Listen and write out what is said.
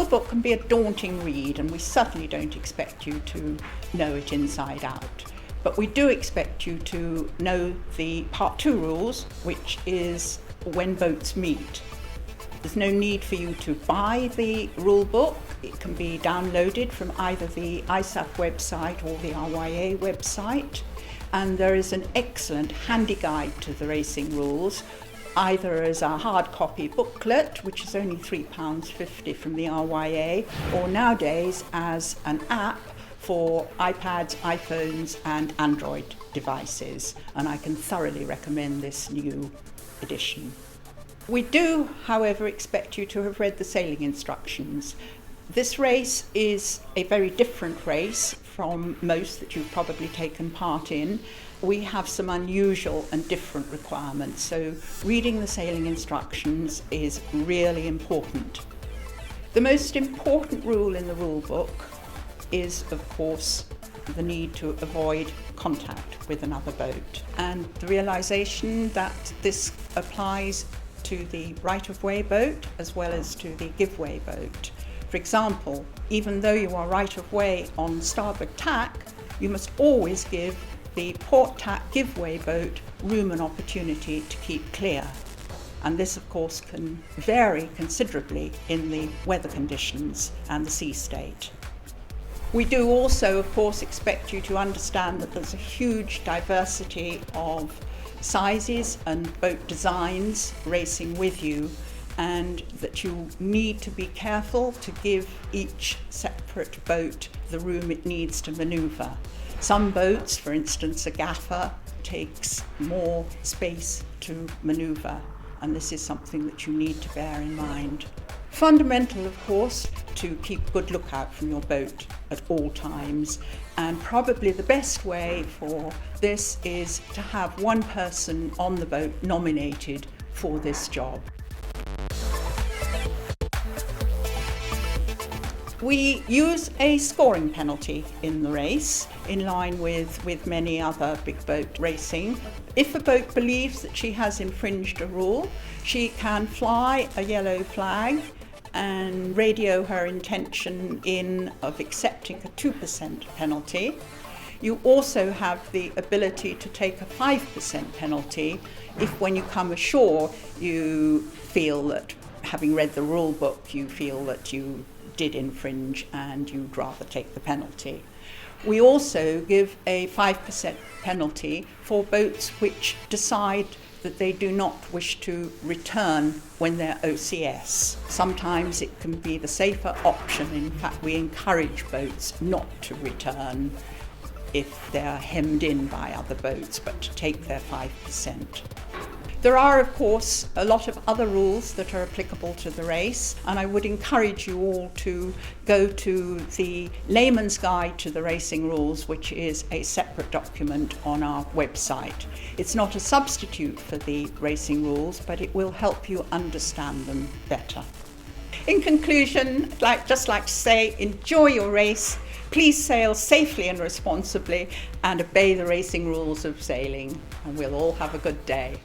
book can be a daunting read, and we certainly don't expect you to know it inside out. But we do expect you to know the Part 2 rules, which is when boats meet. There's no need for you to buy the rule book. It can be downloaded from either the ISAF website or the RYA website. And there is an excellent handy guide to the racing rules, either as a hard copy booklet, which is only £3.50 from the RYA, or nowadays as an app for iPads, iPhones and Android devices, and I can thoroughly recommend this new edition. We do, however, expect you to have read the sailing instructions. This race is a very different race from most that you've probably taken part in. We have some unusual and different requirements, so reading the sailing instructions is really important. The most important rule in the rule book is, of course, the need to avoid contact with another boat, and the realization that this applies to the right-of-way boat as well as to the give-way boat. For example, even though you are right-of-way on starboard tack, you must always give the port tack give-way boat room and opportunity to keep clear. And this, of course, can vary considerably in the weather conditions and the sea state. We do also, of course, expect you to understand that there's a huge diversity of sizes and boat designs racing with you, and that you need to be careful to give each separate boat the room it needs to maneuver. Some boats, for instance, a gaffer, takes more space to maneuver, and this is something that you need to bear in mind. Fundamental, of course, to keep good lookout from your boat at all times, and probably the best way for this is to have one person on the boat nominated for this job. We use a scoring penalty in the race, in line with many other big boat racing. If a boat believes that she has infringed a rule, she can fly a yellow flag and radio her intention of accepting a 2% penalty. You also have the ability to take a 5% penalty if, when you come ashore, you feel that, having read the rule book, you feel that you did infringe and you'd rather take the penalty. We also give a 5% penalty for boats which decide that they do not wish to return when they're OCS. Sometimes it can be the safer option. In fact, we encourage boats not to return if they're hemmed in by other boats, but to take their 5%. There are, of course, a lot of other rules that are applicable to the race, and I would encourage you all to go to the Layman's Guide to the Racing Rules, which is a separate document on our website. It's not a substitute for the racing rules, but it will help you understand them better. In conclusion, I'd just like to say, enjoy your race. Please sail safely and responsibly and obey the racing rules of sailing, and we'll all have a good day.